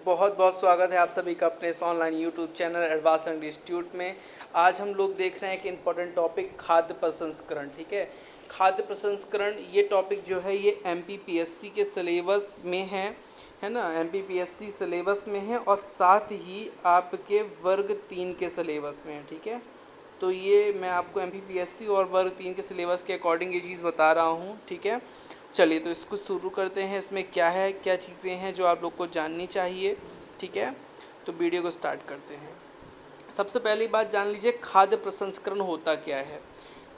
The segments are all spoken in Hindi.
बहुत बहुत स्वागत है आप सभी का अपने इस online YouTube channel advance institute में। आज हम लोग देख रहे हैं कि इम्पोर्टेंट टॉपिक खाद्य प्रसंस्करण। ठीक है, खाद्य प्रसंस्करण ये टॉपिक जो है ये एमपीपीएससी के सिलेबस में है ना, एमपीपीएससी सिलेबस में है और साथ ही आपके वर्ग 3 के सिलेबस में है। ठीक है, तो ये मैं आपको एमपीपीएससी और वर्ग 3 के सिलेबस के अकॉर्डिंग ये चीज़ बता रहा हूँ। ठीक है, चलिए तो इसको शुरू करते हैं। इसमें क्या है, क्या चीज़ें हैं जो आप लोग को जाननी चाहिए। ठीक है, तो वीडियो को स्टार्ट करते हैं। सबसे पहली बात जान लीजिए खाद्य प्रसंस्करण होता क्या है।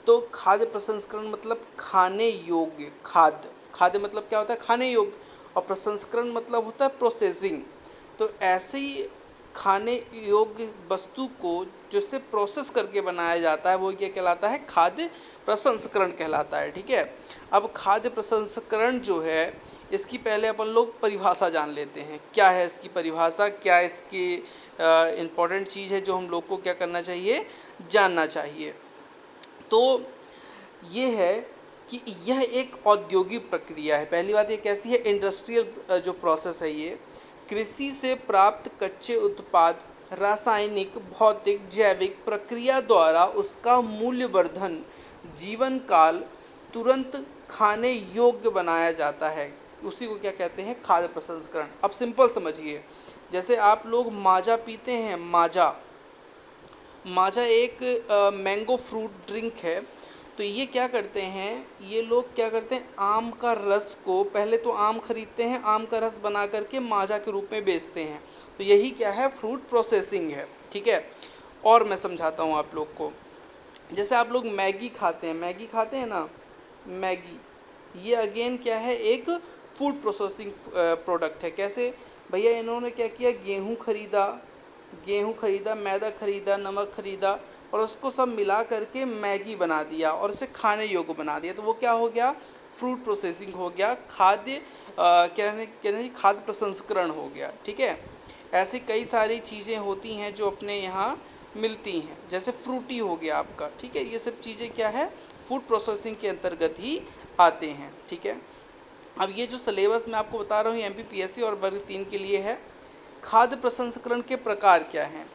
तो खाद्य प्रसंस्करण मतलब खाने योग्य खाद्य, खाद्य मतलब क्या होता है, खाने योग्य, और प्रसंस्करण मतलब होता है प्रोसेसिंग। तो ऐसे ही खाने योग्य वस्तु को जिससे प्रोसेस करके बनाया जाता है वो क्या कहलाता है, खाद्य प्रसंस्करण कहलाता है। ठीक है, अब खाद्य प्रसंस्करण जो है इसकी पहले अपन लोग परिभाषा जान लेते हैं। क्या है इसकी परिभाषा, क्या इसकी इम्पोर्टेंट चीज़ है जो हम लोग को क्या करना चाहिए, जानना चाहिए। तो ये है कि यह एक औद्योगिक प्रक्रिया है। पहली बात ये कैसी है, इंडस्ट्रियल जो प्रोसेस है ये कृषि से प्राप्त कच्चे उत्पाद रासायनिक भौतिक जैविक प्रक्रिया द्वारा उसका मूल्यवर्धन जीवन काल तुरंत खाने योग्य बनाया जाता है। उसी को क्या कहते हैं, खाद्य प्रसंस्करण। अब सिंपल समझिए, जैसे आप लोग माजा पीते हैं, माजा माजा एक मैंगो फ्रूट ड्रिंक है। तो ये क्या करते हैं, ये लोग क्या करते हैं, आम का रस को पहले तो आम खरीदते हैं, आम का रस बना करके माजा के रूप में बेचते हैं। तो यही क्या है, फ्रूट प्रोसेसिंग है। ठीक है, और मैं समझाता हूँ आप लोग को। जैसे आप लोग मैगी खाते हैं, मैगी खाते हैं ना, मैगी ये अगेन क्या है, एक फूड प्रोसेसिंग प्रोडक्ट है। कैसे भैया, इन्होंने क्या किया, गेहूं खरीदा, मैदा खरीदा, नमक खरीदा और उसको सब मिला करके मैगी बना दिया और इसे खाने योग्य बना दिया। तो वो क्या हो गया, फ्रूट प्रोसेसिंग हो गया, खाद्य कहने खाद्य प्रसंस्करण हो गया। ठीक है, ऐसी कई सारी चीज़ें होती हैं जो अपने यहाँ मिलती हैं, जैसे फ्रूटी हो गया आपका। ठीक है, ये सब चीज़ें क्या है, फूड प्रोसेसिंग के अंतर्गत ही आते हैं। ठीक है, अब ये जो सिलेबस मैं आपको बता रहा हूँ एमपीपीएससी और वर्ग 3 के लिए है। खाद्य प्रसंस्करण के प्रकार क्या हैं,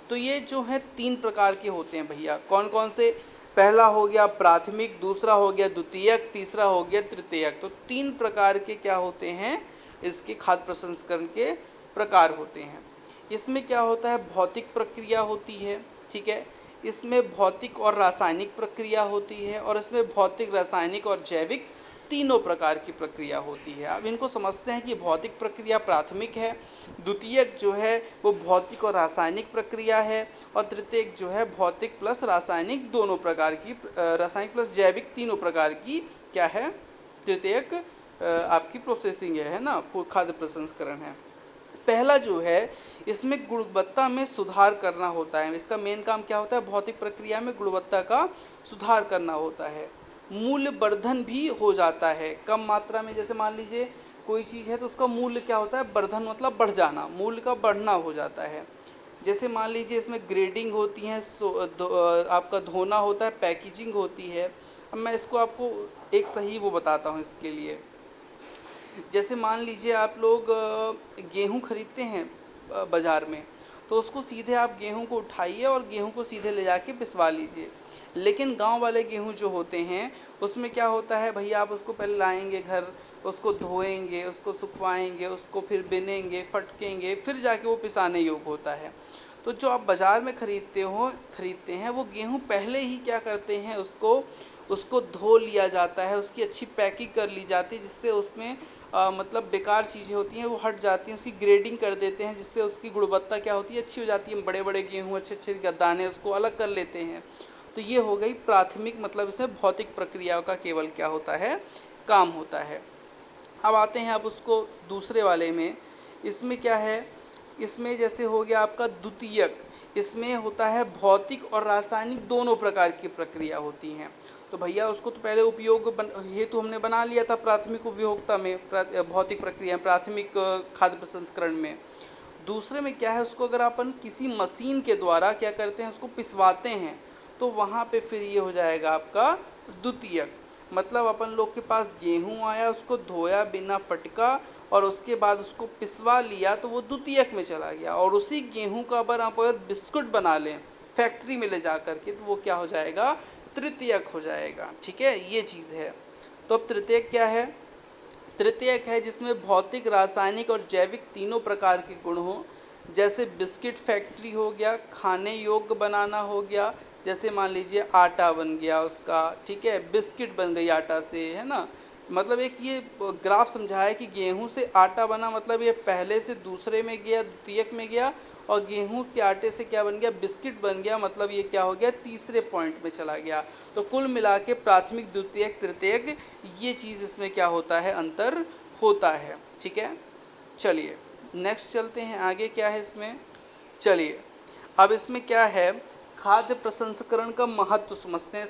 तो ये जो है 3 प्रकार के होते हैं भैया। कौन कौन से, पहला हो गया प्राथमिक, दूसरा हो गया द्वितीयक, तीसरा हो गया तृतीयक। तो 3 प्रकार के क्या होते हैं, इसके खाद्य प्रसंस्करण के प्रकार होते हैं। इसमें क्या होता है, भौतिक प्रक्रिया होती है। ठीक है, इसमें भौतिक और रासायनिक प्रक्रिया होती है और इसमें भौतिक रासायनिक और जैविक तीनों प्रकार की प्रक्रिया होती है। अब इनको समझते हैं कि भौतिक प्रक्रिया प्राथमिक है, द्वितीयक जो है वो भौतिक और रासायनिक प्रक्रिया है और तृतीयक जो है भौतिक प्लस रासायनिक दोनों प्रकार की, रासायनिक प्लस जैविक तीनों प्रकार की क्या है, तृतीयक आपकी प्रोसेसिंग है ना, खाद्य प्रसंस्करण है। पहला जो है इसमें गुणवत्ता में सुधार करना होता है। इसका मेन काम क्या होता है, भौतिक प्रक्रिया में गुणवत्ता का सुधार करना होता है। मूल्य वर्धन भी हो जाता है कम मात्रा में। जैसे मान लीजिए कोई चीज़ है तो उसका मूल्य क्या होता है, वर्धन मतलब बढ़ जाना, मूल्य का बढ़ना हो जाता है। जैसे मान लीजिए इसमें ग्रेडिंग होती है, आपका धोना होता है, पैकेजिंग होती है। अब मैं इसको आपको एक सही वो बताता हूँ इसके लिए। जैसे मान लीजिए आप लोग गेहूं खरीदते हैं बाज़ार में, तो उसको सीधे आप गेहूं को उठाइए और गेहूं को सीधे ले जाके पिसवा लीजिए। लेकिन गांव वाले गेहूं जो होते हैं उसमें क्या होता है भैया, आप उसको पहले लाएंगे घर, उसको धोएंगे, उसको सुखवाएंगे, उसको फिर बिनेंगे, फटकेंगे, फिर जाके वो पिसाने योग्य होता है। तो जो आप बाज़ार में खरीदते हैं वो गेहूं पहले ही क्या करते हैं, उसको धो लिया जाता है, उसकी अच्छी पैकिंग कर ली जाती है, जिससे उसमें मतलब बेकार चीज़ें होती हैं वो हट जाती हैं, उसकी ग्रेडिंग कर देते हैं, जिससे उसकी गुणवत्ता क्या होती है, अच्छी हो जाती है। बड़े बड़े गेहूँ अच्छे अच्छे दाने उसको अलग कर लेते हैं। तो ये हो गई प्राथमिक, मतलब इसमें भौतिक प्रक्रियाओं का केवल क्या होता है, काम होता है। अब आते हैं अब उसको दूसरे वाले में। इसमें क्या है, इसमें जैसे हो गया आपका द्वितीयक, इसमें होता है भौतिक और रासायनिक दोनों प्रकार की प्रक्रिया होती हैं। तो भैया उसको तो पहले उपयोग हेतु हमने बना लिया था प्राथमिक उपयोगिता में, भौतिक प्रक्रिया प्राथमिक खाद्य प्रसंस्करण में। दूसरे में क्या है, उसको अगर अपन किसी मशीन के द्वारा क्या करते हैं, उसको पिसवाते हैं, तो वहाँ पे फिर ये हो जाएगा आपका द्वितीयक। मतलब अपन लोग के पास गेहूं आया, उसको धोया बिना फटका और उसके बाद उसको पिसवा लिया तो वो द्वितीयक में चला गया। और उसी गेहूं का आप अगर बिस्कुट बना लें फैक्ट्री में ले जा करके तो वो क्या हो जाएगा, तृतीयक हो जाएगा। ठीक है, ये चीज़ है। तो अब तृतीयक क्या है? तृतीयक है जिसमें भौतिक, रासायनिक और जैविक तीनों प्रकार के गुण हो। जैसे बिस्किट फैक्ट्री हो गया, खाने योग्य बनाना हो गया, जैसे मान लीजिए आटा बन गया उसका, ठीक है, बिस्किट बन गई आटा से, है ना। मतलब एक ये ग्राफ समझाया कि गेहूं से आटा बना, मतलब ये पहले से दूसरे में गया, द्वितीयक में गया, और गेहूं के आटे से क्या बन गया, बिस्किट बन गया, मतलब ये क्या हो गया, तीसरे पॉइंट में चला गया। तो कुल मिला के प्राथमिक, द्वितीयक, तृतीयक, ये चीज़ इसमें क्या होता है, अंतर होता है। ठीक है, चलिए नेक्स्ट चलते हैं, आगे क्या है इसमें। चलिए अब इसमें क्या है, खाद्य प्रसंस्करण का महत्व समझते हैं।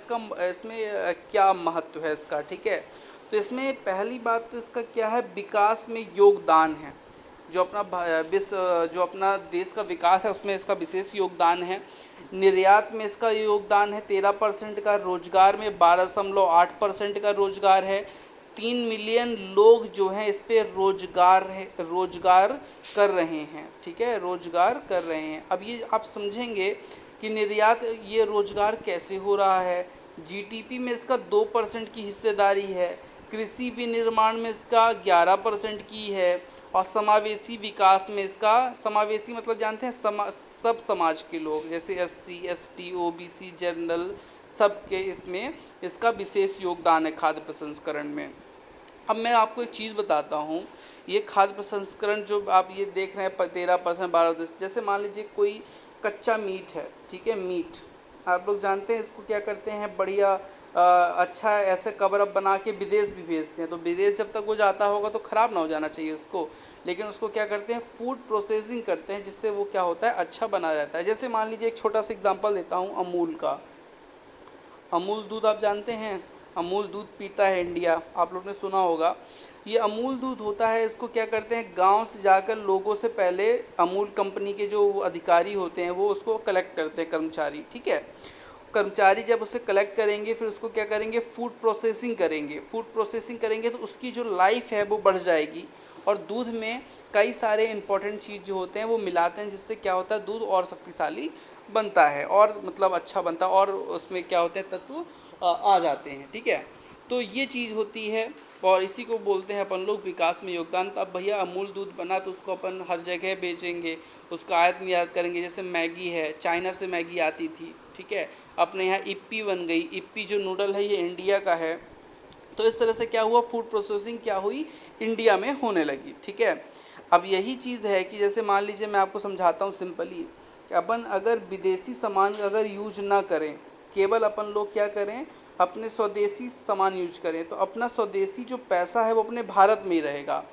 इसमें क्या महत्व है इसका। ठीक है, तो इसमें पहली बात तो इसका क्या है, विकास में योगदान है। जो अपना देश का विकास है उसमें इसका विशेष योगदान है। निर्यात में इसका योगदान है 13% का, रोजगार में 12.8% का रोजगार है। 3 मिलियन लोग जो हैं इस पे रोजगार कर रहे हैं। ठीक है, रोजगार कर रहे हैं। अब ये आप समझेंगे कि निर्यात ये रोजगार कैसे हो रहा है। जीडीपी में इसका 2% की हिस्सेदारी है, कृषि विनिर्माण में इसका 11% की है, और समावेशी विकास में इसका, समावेशी मतलब जानते हैं सब समाज के लोग, जैसे SC ST OBC जनरल, सबके इसमें इसका विशेष योगदान है खाद्य प्रसंस्करण में। अब मैं आपको एक चीज़ बताता हूँ, ये खाद्य प्रसंस्करण जो आप ये देख रहे हैं 13%, 12%, जैसे मान लीजिए कोई कच्चा मीट है, ठीक है, मीट आप लोग जानते हैं इसको क्या करते हैं, बढ़िया अच्छा ऐसे कवर अप बना के विदेश भी भेजते हैं। तो विदेश जब तक वो जाता होगा तो ख़राब ना हो जाना चाहिए उसको, लेकिन उसको क्या करते हैं, फूड प्रोसेसिंग करते हैं, जिससे वो क्या होता है, अच्छा बना रहता है। जैसे मान लीजिए एक छोटा सा एग्जांपल देता हूँ अमूल का। अमूल दूध आप जानते हैं, अमूल दूध पीता है इंडिया, आप लोग ने सुना होगा। ये अमूल दूध होता है, इसको क्या करते हैं, गांव से जाकर लोगों से पहले अमूल कंपनी के जो अधिकारी होते हैं वो उसको कलेक्ट करते हैं, कर्मचारी। ठीक है, कर्मचारी जब उसे कलेक्ट करेंगे फिर उसको क्या करेंगे, फूड प्रोसेसिंग करेंगे। फूड प्रोसेसिंग करेंगे तो उसकी जो लाइफ है वो बढ़ जाएगी, और दूध में कई सारे इंपॉर्टेंट चीज़ जो होते हैं वो मिलाते हैं, जिससे क्या होता है, दूध और शक्तिशाली बनता है, और मतलब अच्छा बनता है, और उसमें क्या होते हैं, तत्व आ जाते हैं। ठीक है, तो ये चीज़ होती है, और इसी को बोलते हैं अपन लोग विकास में योगदान। तो अब भैया अमूल दूध बना तो उसको अपन हर जगह बेचेंगे, उसका आयात निर्यात करेंगे। जैसे मैगी है, चाइना से मैगी आती थी, ठीक है, अपने यहाँ इप्पी बन गई, इप्पी जो नूडल है ये इंडिया का है। तो इस तरह से क्या हुआ, फूड प्रोसेसिंग क्या हुई, इंडिया में होने लगी। ठीक है, अब यही चीज़ है कि जैसे मान लीजिए मैं आपको समझाता हूँ सिंपली, कि अपन अगर विदेशी सामान अगर यूज ना करें, केवल अपन लोग क्या करें, अपने स्वदेशी सामान यूज करें, तो अपना स्वदेशी जो पैसा है वो अपने भारत में ही रहेगा,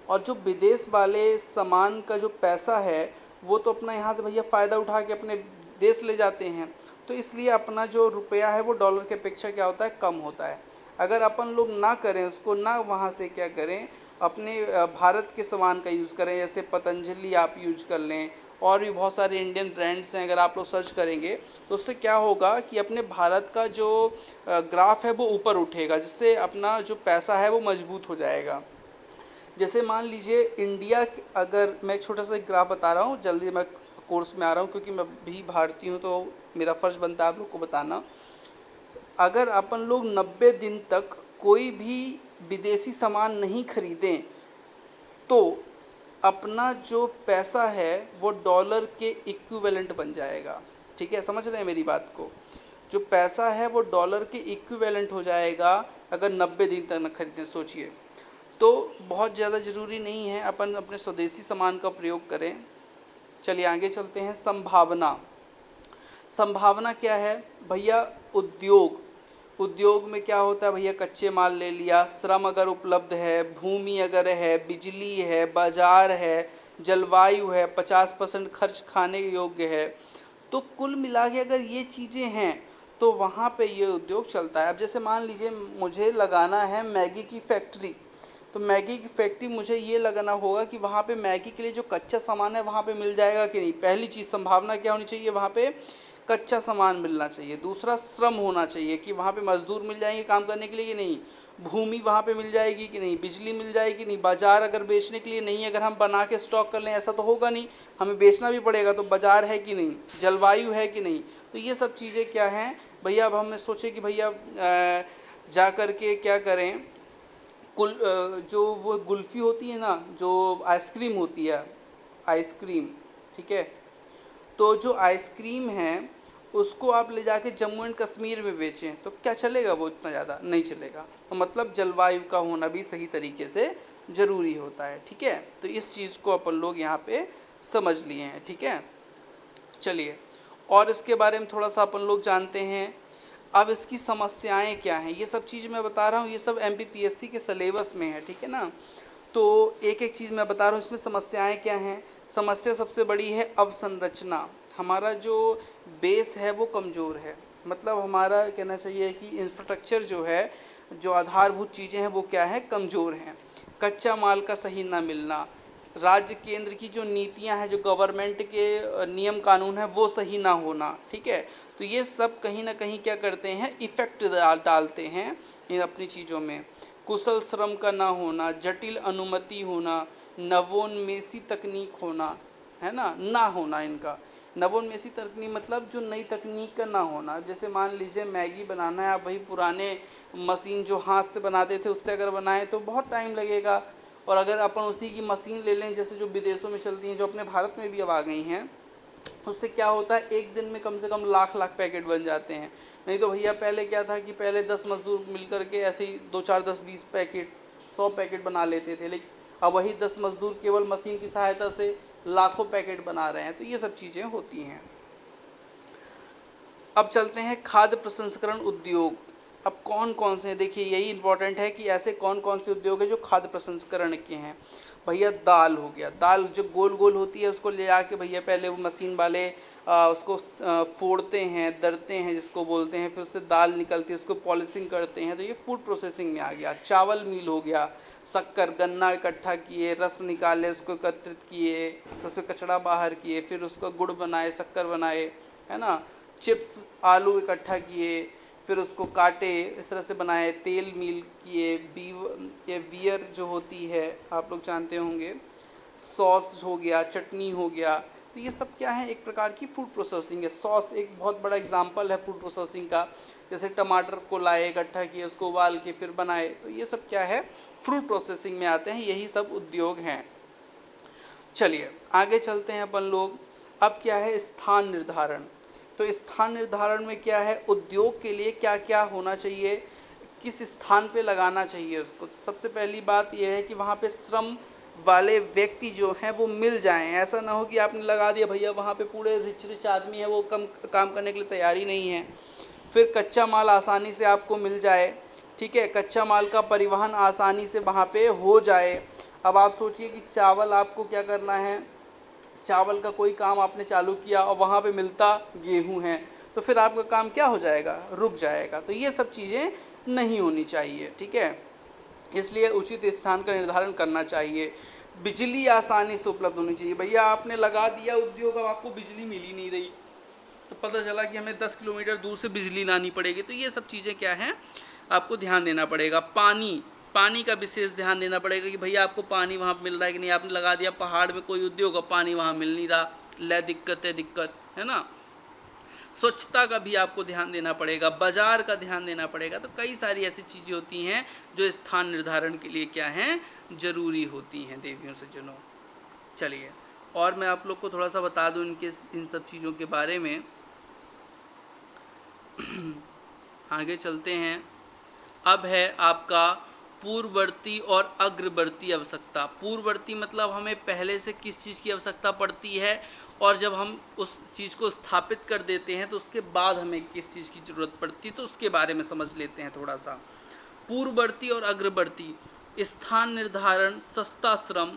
और जो विदेश वाले सामान का जो पैसा है वो तो अपना यहाँ से भैया फ़ायदा उठा के अपने देश ले जाते हैं। तो इसलिए अपना जो रुपया है वो डॉलर की अपेक्षा क्या होता है, कम होता है। अगर अपन लोग ना करें उसको, ना वहाँ से क्या करें, अपने भारत के सामान का यूज़ करें, जैसे पतंजलि आप यूज कर लें, और भी बहुत सारे इंडियन ब्रांड्स हैं, अगर आप लोग सर्च करेंगे तो उससे क्या होगा कि अपने भारत का जो ग्राफ है वो ऊपर उठेगा, जिससे अपना जो पैसा है वो मजबूत हो जाएगा। जैसे मान लीजिए इंडिया, अगर मैं एक छोटा सा एक ग्राफ बता रहा हूँ, जल्दी मैं कोर्स में आ रहा हूँ क्योंकि मैं भी भारतीय हूँ तो मेरा फर्ज बनता है आप लोग को बताना। अगर अपन लोग 90 दिन तक कोई भी विदेशी सामान नहीं खरीदें तो अपना जो पैसा है वो डॉलर के इक्विवेलेंट बन जाएगा। ठीक है, समझ रहे हैं मेरी बात को, जो पैसा है वो डॉलर के इक्विवेलेंट हो जाएगा अगर 90 दिन तक न खरीदें। सोचिए, तो बहुत ज़्यादा ज़रूरी नहीं है अपन अपने स्वदेशी सामान का प्रयोग करें। चलिए आगे चलते हैं। संभावना, संभावना क्या है भैया, उद्योग, उद्योग में क्या होता है भैया, कच्चे माल ले लिया, श्रम अगर उपलब्ध है, भूमि अगर है, बिजली है, बाजार है, जलवायु है, 50% खर्च खाने योग्य है, तो कुल मिला के अगर ये चीज़ें हैं तो वहाँ पे ये उद्योग चलता है। अब जैसे मान लीजिए मुझे लगाना है मैगी की फैक्ट्री, तो मैगी की फैक्ट्री मुझे ये लगाना होगा कि वहाँ पे मैगी के लिए जो कच्चा सामान है वहाँ पे मिल जाएगा कि नहीं। पहली चीज़ संभावना क्या होनी चाहिए वहाँ पे, कच्चा सामान मिलना चाहिए, दूसरा श्रम होना चाहिए कि वहाँ पे मजदूर मिल जाएंगे काम करने के लिए कि नहीं, भूमि वहाँ पे मिल जाएगी कि नहीं, बिजली मिल जाएगी नहीं, बाजार अगर बेचने के लिए नहीं, अगर हम बना के स्टॉक कर लें ऐसा तो होगा नहीं, हमें बेचना भी पड़ेगा, तो बाजार है कि नहीं, जलवायु है कि नहीं। तो ये सब चीज़ें क्या हैं भैया। अब हमने सोचे कि भैया जा कर के क्या करें, जो वो कुल्फी होती है ना, जो आइसक्रीम होती है, आइसक्रीम, ठीक है, तो जो आइसक्रीम है उसको आप ले जाके जम्मू एंड कश्मीर में बेचें तो क्या चलेगा, वो इतना ज़्यादा नहीं चलेगा। तो मतलब जलवायु का होना भी सही तरीके से ज़रूरी होता है, ठीक है। तो इस चीज़ को अपन लोग यहाँ पे समझ लिए हैं, ठीक है। चलिए और इसके बारे में थोड़ा सा अपन लोग जानते हैं। अब इसकी समस्याएं क्या हैं, ये सब चीज़ मैं बता रहा हूँ, ये सब MPPSC के सिलेबस में है, ठीक है ना। तो एक एक चीज़ मैं बता रहा हूँ, इसमें समस्याएं क्या हैं। समस्या सबसे बड़ी है अवसंरचना, हमारा जो बेस है वो कमज़ोर है, मतलब हमारा कहना चाहिए कि इंफ्रास्ट्रक्चर जो है, जो आधारभूत चीज़ें हैं वो क्या है, कमज़ोर हैं। कच्चा माल का सही ना मिलना, राज्य केंद्र की जो नीतियां हैं, जो गवर्नमेंट के नियम कानून है वो सही ना होना, ठीक है। तो ये सब कहीं ना कहीं क्या करते हैं, इफेक्ट डालते हैं इन अपनी चीज़ों में। कुशल श्रम का ना होना, जटिल अनुमति होना, नवोन्मेषी तकनीक होना, है ना होना इनका। नवोन्मेषी तकनीक मतलब जो नई तकनीक का ना होना, जैसे मान लीजिए मैगी बनाना है, आप वही पुराने मशीन जो हाथ से बनाते थे उससे अगर बनाएं तो बहुत टाइम लगेगा। और अगर अपन उसी की मशीन ले लें जैसे जो विदेशों में चलती हैं, जो अपने भारत में भी अब आ गई हैं, उससे क्या होता है, एक दिन में कम से कम लाख लाख पैकेट बन जाते हैं। नहीं तो भैया पहले क्या था कि पहले 10 मजदूर मिलकर के ऐसे ही 2 4 10 20 पैकेट 100 पैकेट बना लेते थे, लेकिन अब वही 10 मजदूर केवल मशीन की सहायता से लाखों पैकेट बना रहे हैं। तो ये सब चीज़ें होती हैं। अब चलते हैं खाद्य प्रसंस्करण उद्योग। अब कौन कौन से, देखिए यही इंपॉर्टेंट है कि ऐसे कौन कौन से उद्योग है जो खाद्य प्रसंस्करण के हैं। भैया दाल हो गया, दाल जो गोल गोल होती है उसको ले जाके भैया पहले वो मशीन वाले उसको फोड़ते हैं, दरते हैं जिसको बोलते हैं, फिर उससे दाल निकलती है, उसको पॉलिशिंग करते हैं, तो ये फूड प्रोसेसिंग में आ गया। चावल मिल हो गया, शक्कर गन्ना इकट्ठा किए, रस निकाले, उसको एकत्रित किए, फिर उसका कचड़ा बाहर किए, फिर उसका गुड़ बनाए, शक्कर बनाए, है ना। चिप्स आलू इकट्ठा किए, फिर उसको काटे, इस तरह से बनाए, तेल मिल किए, ये बियर जो होती है आप लोग जानते होंगे, सॉस हो गया, चटनी हो गया। तो ये सब क्या है, एक प्रकार की फूड प्रोसेसिंग है। सॉस एक बहुत बड़ा एग्जाम्पल है फूड प्रोसेसिंग का। जैसे टमाटर को लाए, इकट्ठा किए, उसको उबाल के फिर बनाए, तो ये सब क्या है, फूड प्रोसेसिंग में आते हैं, यही सब उद्योग हैं। चलिए आगे चलते हैं अपन लोग। अब क्या है, स्थान निर्धारण। तो स्थान निर्धारण में क्या है, उद्योग के लिए क्या क्या होना चाहिए, किस स्थान पे लगाना चाहिए उसको। तो सबसे पहली बात यह है कि वहाँ पे श्रम वाले व्यक्ति जो हैं वो मिल जाएं। ऐसा ना हो कि आपने लगा दिया भैया वहाँ पे पूरे रिच रिच आदमी है, वो कम काम करने के लिए तैयारी नहीं है। फिर कच्चा माल आसानी से आपको मिल जाए, ठीक है, कच्चा माल का परिवहन आसानी से वहाँ पे हो जाए। अब आप सोचिए कि चावल आपको क्या करना है, चावल का कोई काम आपने चालू किया और वहाँ पे मिलता गेहूं है, तो फिर आपका काम क्या हो जाएगा, रुक जाएगा। तो ये सब चीज़ें नहीं होनी चाहिए, ठीक है। इसलिए उचित स्थान का निर्धारण करना चाहिए। बिजली आसानी से उपलब्ध होनी चाहिए। भैया आपने लगा दिया उद्योग, अब आपको बिजली मिल ही नहीं रही, तो पता चला कि हमें 10 किलोमीटर दूर से बिजली लानी पड़ेगी। तो ये सब चीज़ें क्या हैं, आपको ध्यान देना पड़ेगा। पानी का विशेष ध्यान देना पड़ेगा कि भैया आपको पानी वहाँ मिल रहा है कि नहीं। आपने लगा दिया पहाड़ में कोई उद्योग, अब पानी वहाँ मिल नहीं रहा, ले दिक्कत है ना। स्वच्छता का भी आपको ध्यान देना पड़ेगा, बाजार का ध्यान देना पड़ेगा। तो कई सारी ऐसी चीज़ें होती हैं जो स्थान निर्धारण के लिए क्या हैं, जरूरी होती हैं देवियों सज्जनों। चलिए और मैं आप लोग को थोड़ा सा बता दूं इन सब चीज़ों के बारे में। आगे चलते हैं। अब है आपका पूर्ववर्ती और अग्रवर्ती आवश्यकता। पूर्ववर्ती मतलब हमें पहले से किस चीज़ की आवश्यकता पड़ती है, और जब हम उस चीज़ को स्थापित कर देते हैं तो उसके बाद हमें किस चीज़ की ज़रूरत पड़ती है, तो उसके बारे में समझ लेते हैं थोड़ा सा। पूर्ववर्ती और अग्रवर्ती, स्थान निर्धारण, सस्ता श्रम,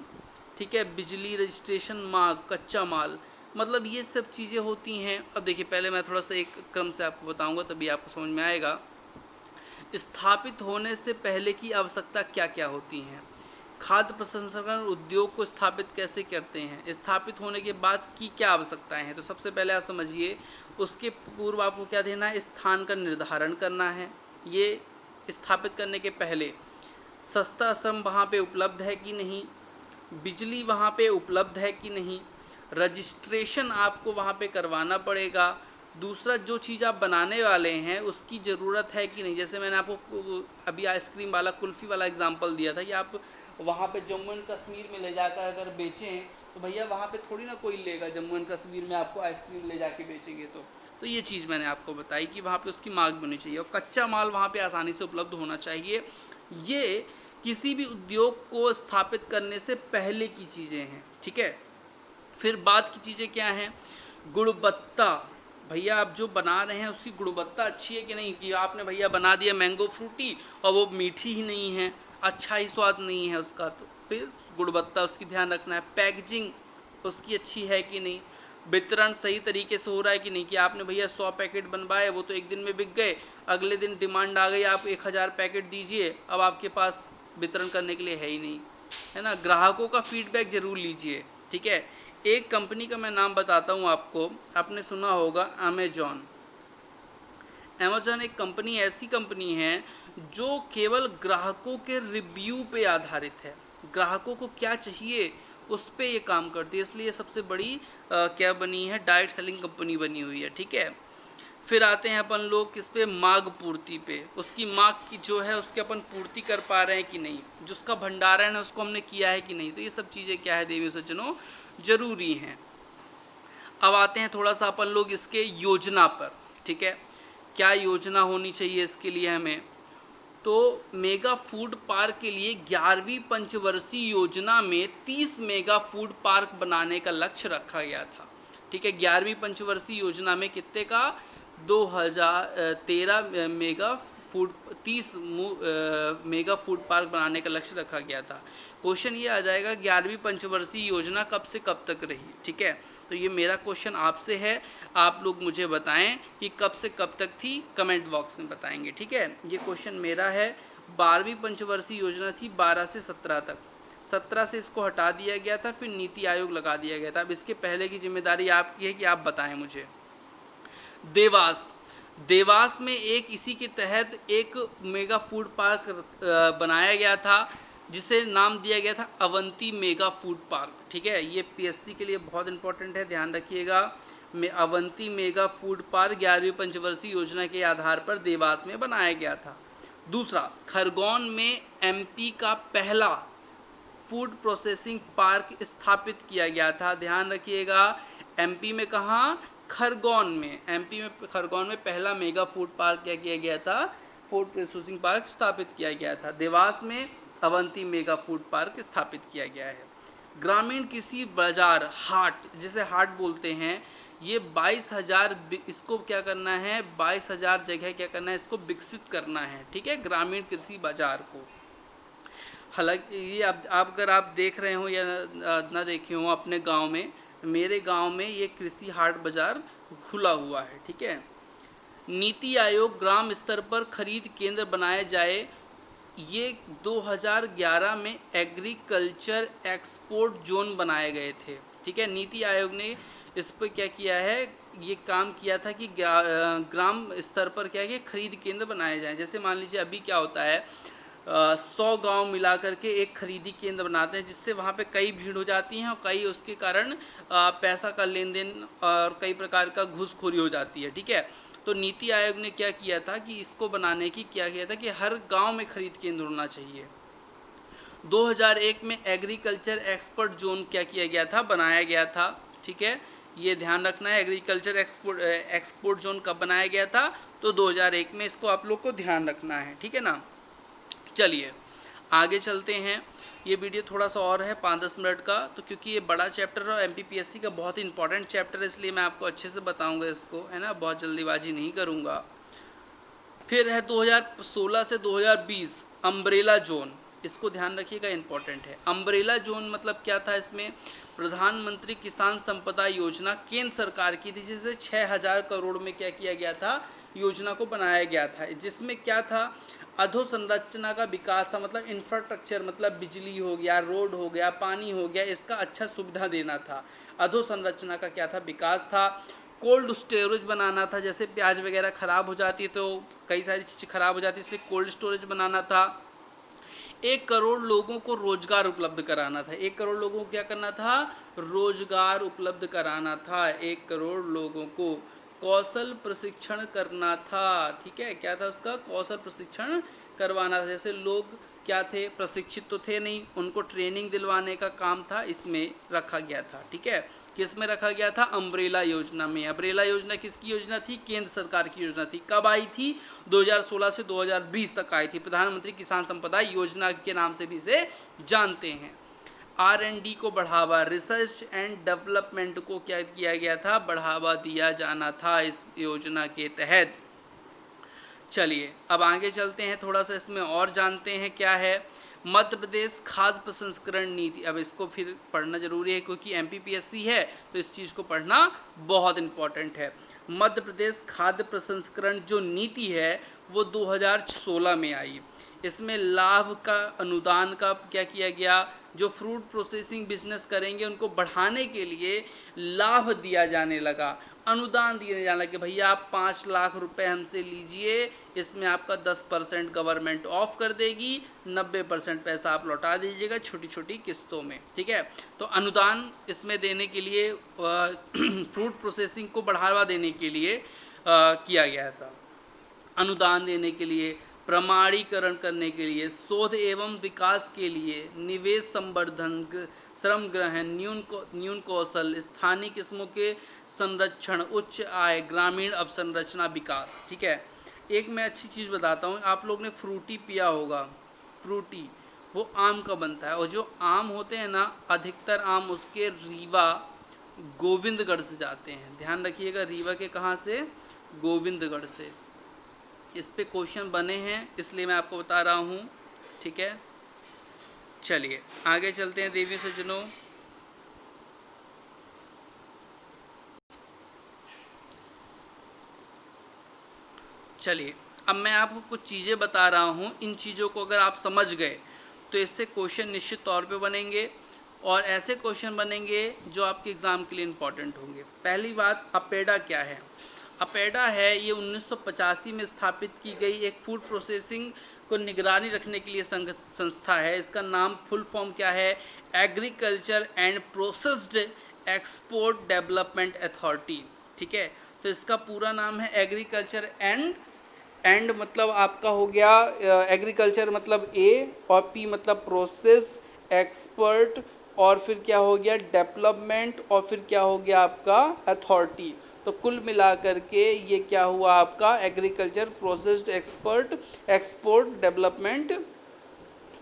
ठीक है, बिजली, रजिस्ट्रेशन, मांग, कच्चा माल, मतलब ये सब चीज़ें होती हैं। अब देखिए पहले मैं थोड़ा सा एक क्रम से आपको बताऊंगा तभी आपको समझ में आएगा। स्थापित होने से पहले की आवश्यकता क्या क्या होती हैं। खाद्य प्रसंस्करण उद्योग को स्थापित कैसे करते हैं, स्थापित होने के बाद की क्या आवश्यकताएं हैं। तो सबसे पहले आप समझिए, उसके पूर्व आपको क्या देना है, स्थान का निर्धारण करना है। ये स्थापित करने के पहले सस्ता श्रम वहाँ पे उपलब्ध है कि नहीं, बिजली वहाँ पे उपलब्ध है कि नहीं, रजिस्ट्रेशन आपको वहाँ पे करवाना पड़ेगा। दूसरा, जो चीज़ आप बनाने वाले हैं उसकी ज़रूरत है कि नहीं। जैसे मैंने आपको अभी आइसक्रीम वाला, कुल्फ़ी वाला एग्जांपल दिया था कि आप वहाँ पे जम्मू एंड कश्मीर में ले जाकर अगर बेचें तो भैया वहाँ पे थोड़ी ना कोई लेगा, जम्मू एंड कश्मीर में आपको आइसक्रीम ले जाके बेचेंगे तो ये चीज़ मैंने आपको बताई कि वहाँ पे उसकी मांग होनी चाहिए और कच्चा माल वहाँ पे आसानी से उपलब्ध होना चाहिए। ये किसी भी उद्योग को स्थापित करने से पहले की चीज़ें हैं, ठीक है। फिर बाद की चीज़ें क्या हैं, गुणवत्ता। भैया आप जो बना रहे हैं उसकी गुणवत्ता अच्छी है कि नहीं, कि आपने भैया बना दिया मैंगो फ्रूटी और वो मीठी ही नहीं है, अच्छा ही स्वाद नहीं है उसका, तो फिर गुणवत्ता उसकी ध्यान रखना है। पैकेजिंग उसकी अच्छी है कि नहीं, वितरण सही तरीके से हो रहा है कि नहीं, कि आपने भैया 100 पैकेट बनवाए, वो तो एक दिन में बिक गए, अगले दिन डिमांड आ गई आप 1000 पैकेट दीजिए, अब आपके पास वितरण करने के लिए है ही नहीं, है ना। ग्राहकों का फीडबैक जरूर लीजिए, ठीक है। एक कंपनी का मैं नाम बताता हूँ आपको, आपने सुना होगा अमेजॉन। अमेजॉन एक कंपनी, ऐसी कंपनी है जो केवल ग्राहकों के रिव्यू पे आधारित है, ग्राहकों को क्या चाहिए उस पे ये काम करती है, इसलिए सबसे बड़ी क्या बनी है, डायरेक्ट सेलिंग कंपनी बनी हुई है, ठीक है। फिर आते हैं अपन लोग किस पे, मांग पूर्ति पे। उसकी मांग की जो है उसकी अपन पूर्ति कर पा रहे हैं कि नहीं, जो उसका भंडारण है उसको हमने किया है कि नहीं। तो ये सब चीज़ें क्या है देवी सज्जनों, जरूरी हैं। अब आते हैं थोड़ा सा अपन लोग इसके योजना पर, ठीक है। क्या योजना होनी चाहिए इसके लिए हमें, तो मेगा फूड पार्क के लिए 11वीं पंचवर्षीय योजना में 30 मेगा फूड पार्क बनाने का लक्ष्य रखा गया था, ठीक है। 11वीं पंचवर्षीय योजना में कितने का, 2013 mega food 30 mega food park बनाने का लक्ष्य रखा गया था। क्वेश्चन ये आ जाएगा 11वीं पंचवर्षीय योजना कब से कब तक रही, ठीक है। तो ये मेरा क्वेश्चन आपसे है, आप लोग मुझे बताएं कि कब से कब तक थी, कमेंट बॉक्स में बताएंगे, ठीक है। ये क्वेश्चन मेरा है। 12वीं पंचवर्षीय योजना थी 12 से 17 तक, 17 से इसको हटा दिया गया था, फिर नीति आयोग लगा दिया गया था। अब इसके पहले की जिम्मेदारी आपकी है कि आप बताएं मुझे। देवास, देवास में एक इसी के तहत एक मेगा फूड पार्क बनाया गया था जिसे नाम दिया गया था अवंती मेगा फूड पार्क, ठीक है। ये पीएससी के लिए बहुत इंपॉर्टेंट है, ध्यान रखिएगा। अवंती मेगा फूड पार्क 11वीं पंचवर्षीय योजना के आधार पर देवास में बनाया गया था। दूसरा, खरगोन में एमपी का पहला फूड प्रोसेसिंग पार्क स्थापित किया गया था, ध्यान रखिएगा। एमपी में कहाँ, खरगोन में, एमपी में खरगोन में पहला मेगा फूड पार्क क्या किया गया था, फूड प्रोसेसिंग पार्क स्थापित किया गया था। देवास में अवंती मेगा फूड पार्क स्थापित किया गया है। ग्रामीण कृषि बाजार, हाट, जिसे हाट बोलते हैं, ये 22,000, इसको क्या करना है, 22,000 जगह क्या करना है, इसको विकसित करना है, ठीक है, ग्रामीण कृषि बाजार को। हालांकि ये आप अगर आप देख रहे हो या ना देखे हो अपने गांव में, मेरे गांव में ये कृषि हाट बाजार खुला हुआ है, ठीक है। नीति आयोग ग्राम स्तर पर खरीद केंद्र बनाए जाए, ये 2011 में एग्रीकल्चर एक्सपोर्ट जोन बनाए गए थे, ठीक है। नीति आयोग ने इस पर क्या किया है, ये काम किया था कि ग्राम स्तर पर क्या है, खरीद केंद्र बनाए जाएं। जैसे मान लीजिए अभी क्या होता है, 100 गांव मिला करके एक खरीदी केंद्र बनाते हैं, जिससे वहाँ पे कई भीड़ हो जाती है और कई उसके कारण पैसा का लेन देन और कई प्रकार का घूसखोरी हो जाती है, ठीक है। तो नीति आयोग ने क्या किया था कि इसको बनाने की क्या किया था कि हर गांव में खरीद केंद्र होना चाहिए। 2001 में एग्रीकल्चर एक्सपोर्ट जोन क्या किया गया था, बनाया गया था, ठीक है। ये ध्यान रखना है, एग्रीकल्चर एक्सपोर्ट जोन कब बनाया गया था, तो 2001 में, इसको आप लोग को ध्यान रखना है, ठीक है ना। चलिए आगे चलते हैं। ये वीडियो थोड़ा सा और है 5-10 मिनट का, तो क्योंकि ये बड़ा चैप्टर और एमपीपीएससी का बहुत इंपॉर्टेंट चैप्टर है, इसलिए मैं आपको अच्छे से बताऊंगा इसको, है ना, बहुत जल्दीबाजी नहीं करूंगा। फिर है 2016 से 2020 अम्ब्रेला जोन, इसको ध्यान रखिएगा, इंपॉर्टेंट है। अम्ब्रेला जोन मतलब क्या था, इसमें प्रधानमंत्री किसान संपदा योजना केंद्र सरकार की थी, जिसे 6,000 करोड़ में क्या किया गया था, योजना को बनाया गया था, जिसमें क्या था, अधोसंरचना का विकास था, मतलब इंफ्रास्ट्रक्चर, मतलब बिजली हो गया, रोड हो गया, पानी हो गया, इसका अच्छा सुविधा देना था। अधोसंरचना का क्या था, विकास था। कोल्ड स्टोरेज बनाना था, जैसे प्याज वगैरह खराब हो जाती है तो कई सारी चीज़ें खराब हो जाती है, इसलिए कोल्ड स्टोरेज बनाना था। 1 करोड़ लोगों को रोजगार उपलब्ध कराना था। 1 करोड़ लोगों को क्या करना था, रोजगार उपलब्ध कराना था। 1 करोड़ लोगों को कौशल प्रशिक्षण करना था। ठीक है, क्या था उसका, कौशल प्रशिक्षण करवाना था। जैसे लोग क्या थे, प्रशिक्षित तो थे नहीं, उनको ट्रेनिंग दिलवाने का काम था, इसमें रखा गया था। ठीक है, किस में रखा गया था, अम्ब्रेला योजना में। अम्ब्रेला योजना किसकी योजना थी, केंद्र सरकार की योजना थी। कब आई थी, 2016 से 2020 तक आई थी। प्रधानमंत्री किसान संपदा योजना के नाम से भी इसे जानते हैं। R&D को बढ़ावा, रिसर्च एंड डेवलपमेंट को क्या किया गया था, बढ़ावा दिया जाना था इस योजना के तहत। चलिए अब आगे चलते हैं, थोड़ा सा इसमें और जानते हैं क्या है। मध्य प्रदेश खाद्य प्रसंस्करण नीति, अब इसको फिर पढ़ना जरूरी है क्योंकि MPPSC है, तो इस चीज को पढ़ना बहुत इंपॉर्टेंट है। मध्य प्रदेश खाद्य प्रसंस्करण जो नीति है वो 2016 में आई। इसमें लाभ का, अनुदान का क्या किया गया, जो फ्रूट प्रोसेसिंग बिजनेस करेंगे उनको बढ़ाने के लिए लाभ दिया जाने लगा, अनुदान दिए जाने लगे। भैया आप 5 लाख रुपए हमसे लीजिए, इसमें आपका 10% गवर्नमेंट ऑफ कर देगी, 90% पैसा आप लौटा दीजिएगा छोटी छोटी किस्तों में। ठीक है, तो अनुदान इसमें देने के लिए फ्रूट प्रोसेसिंग को बढ़ावा देने के लिए किया गया था। अनुदान देने के लिए, प्रमाणीकरण करने के लिए, शोध एवं विकास के लिए, निवेश संवर्धन, श्रम ग्रहण, न्यून कौशल, स्थानीय किस्मों के संरक्षण, उच्च आय, ग्रामीण अवसंरचना विकास। ठीक है, एक मैं अच्छी चीज बताता हूँ, आप लोग ने फ्रूटी पिया होगा। फ्रूटी वो आम का बनता है, और जो आम होते हैं ना, अधिकतर आम उसके रीवा गोविंदगढ़ से जाते हैं। ध्यान रखिएगा, रीवा के कहाँ से, गोविंदगढ़ से। इस पे क्वेश्चन बने हैं, इसलिए मैं आपको बता रहा हूं। ठीक है, चलिए आगे चलते हैं देवी सज्जनों। चलिए अब मैं आपको कुछ चीजें बता रहा हूं, इन चीजों को अगर आप समझ गए तो इससे क्वेश्चन निश्चित तौर पे बनेंगे, और ऐसे क्वेश्चन बनेंगे जो आपके एग्जाम के लिए इंपॉर्टेंट होंगे। पहली बात, अपेडा क्या है। अपेडा है, ये 1985 में स्थापित की गई एक फूड प्रोसेसिंग को निगरानी रखने के लिए संस्था है। इसका नाम फुल फॉर्म क्या है, agriculture and processed export development authority. ठीक है, तो इसका पूरा नाम है एग्रीकल्चर एंड मतलब आपका हो गया एग्रीकल्चर मतलब ए, और पी मतलब प्रोसेस, एक्सपर्ट, और फिर क्या हो गया डेवलपमेंट, और फिर क्या हो गया आपका अथॉरिटी। तो कुल मिलाकर के ये क्या हुआ आपका agriculture processed export development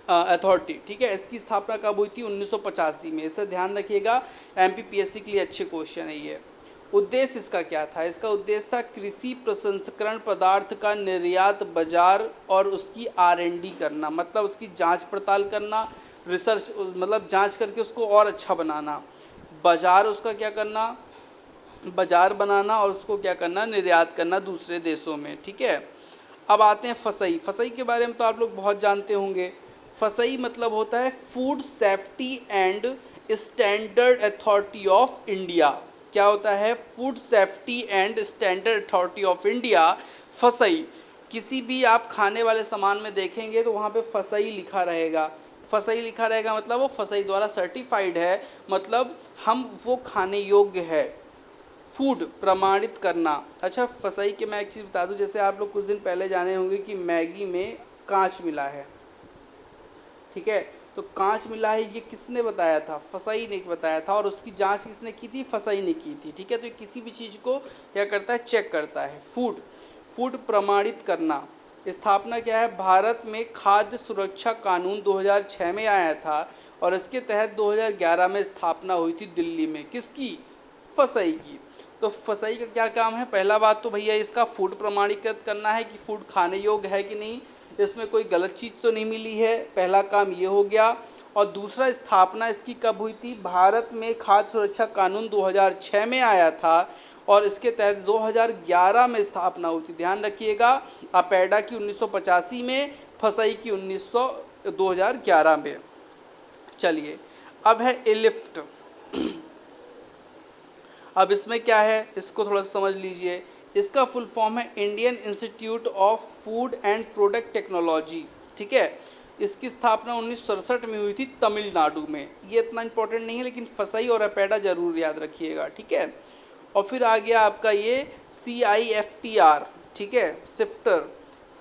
authority. ठीक है, इसकी स्थापना कब हुई थी, 1985 में। इसे ध्यान रखिएगा, MPPSC के लिए अच्छे क्वेश्चन है ये। उद्देश्य इसका क्या था, इसका उद्देश्य था कृषि प्रसंस्करण पदार्थ का निर्यात, बाजार और उसकी R&D करना, मतलब उसकी जांच पड़ताल करना, रिसर्च मतलब जांच करके उसको और अच्छा बनाना, बाजार उसका क्या करना, बाजार बनाना, और उसको क्या करना, निर्यात करना दूसरे देशों में। ठीक है, अब आते हैं फसई। फसई के बारे में तो आप लोग बहुत जानते होंगे। फसई मतलब होता है food safety and standard authority of India. क्या होता है, food safety and standard authority of India, FSSAI. किसी भी आप खाने वाले सामान में देखेंगे तो वहां पे फसई लिखा रहेगा। फसई लिखा रहेगा मतलब वो फसई द्वारा सर्टिफाइड है, मतलब हम वो खाने योग्य है, फूड प्रमाणित करना। अच्छा, फसई के मैं एक चीज बता दूं, जैसे आप लोग कुछ दिन पहले जाने होंगे कि मैगी में कांच मिला है। ठीक है, तो कांच मिला है ये किसने बताया था, फसई ने बताया था, और उसकी जांच किसने की थी, फसई ने की थी। ठीक है, तो किसी भी चीज को क्या करता है, चेक करता है। फूड प्रमाणित करना, स्थापना क्या है, भारत में खाद्य सुरक्षा कानून 2006 में आया था, और इसके तहत 2011 में स्थापना हुई थी दिल्ली में, किसकी, फसई की। तो फसई का क्या काम है, पहला बात तो भैया इसका फूड प्रमाणीकृत करना है कि फूड खाने योग्य है कि नहीं, इसमें कोई गलत चीज तो नहीं मिली है, पहला काम ये हो गया। और दूसरा, स्थापना इसकी कब हुई थी, भारत में खाद्य सुरक्षा कानून 2006 में आया था, और इसके तहत 2011 में स्थापना हुई थी। ध्यान रखिएगा, अपेडा की 1985 में, फसई की 2011 में। चलिए, अब है इलिफ्ट। अब इसमें क्या है, इसको थोड़ा सा समझ लीजिए। इसका फुल फॉर्म है Indian institute of food and product technology. ठीक है, इसकी स्थापना 1967 में हुई थी तमिलनाडु में। ये इतना इंपॉर्टेंट नहीं है, लेकिन फसई और अपेडा जरूर याद रखिएगा। ठीक है, और फिर आ गया आपका ये CIFTR। ठीक है, sifter,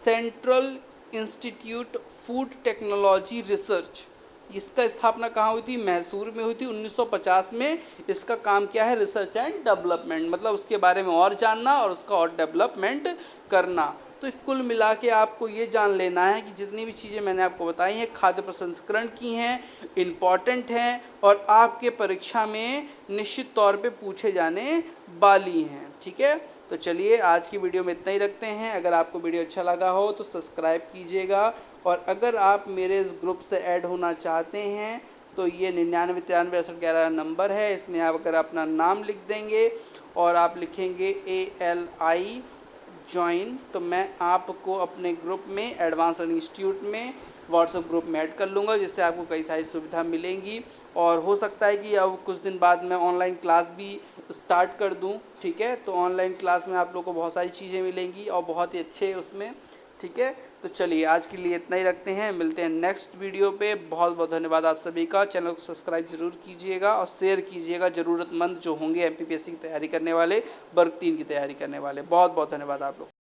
central institute food technology research. इसका स्थापना कहाँ हुई थी, मैसूर में हुई थी 1950 में। इसका काम क्या है, रिसर्च एंड डेवलपमेंट, मतलब उसके बारे में और जानना और उसका और डेवलपमेंट करना। तो कुल मिला के आपको ये जान लेना है कि जितनी भी चीज़ें मैंने आपको बताई हैं खाद्य प्रसंस्करण की हैं, इम्पॉर्टेंट हैं और आपके परीक्षा में निश्चित तौर पे पूछे जाने वाली हैं। ठीक है, तो चलिए आज की वीडियो में इतना ही रखते हैं। अगर आपको वीडियो अच्छा लगा हो तो सब्सक्राइब कीजिएगा, और अगर आप मेरे इस ग्रुप से ऐड होना चाहते हैं तो ये 99936811 नंबर है। इसमें आप अगर अपना नाम लिख देंगे और आप लिखेंगे ALI ज्वाइन, तो मैं आपको अपने ग्रुप में, एडवांस लर्निंग इंस्टीट्यूट में, व्हाट्सएप ग्रुप में ऐड कर लूँगा, जिससे आपको कई सारी सुविधा मिलेंगी। और हो सकता है कि अब कुछ दिन बाद मैं ऑनलाइन क्लास भी स्टार्ट कर दूं। ठीक है, तो ऑनलाइन क्लास में आप लोगों को बहुत सारी चीज़ें मिलेंगी और बहुत ही अच्छे उसमें। ठीक है, तो चलिए आज के लिए इतना ही रखते हैं, मिलते हैं नेक्स्ट वीडियो पे। बहुत बहुत धन्यवाद आप सभी का। चैनल को सब्सक्राइब जरूर कीजिएगा और शेयर कीजिएगा ज़रूरतमंद जो होंगे MPPSC की तैयारी करने वाले, वर्ग 3 की तैयारी करने वाले। बहुत बहुत धन्यवाद आप लोग।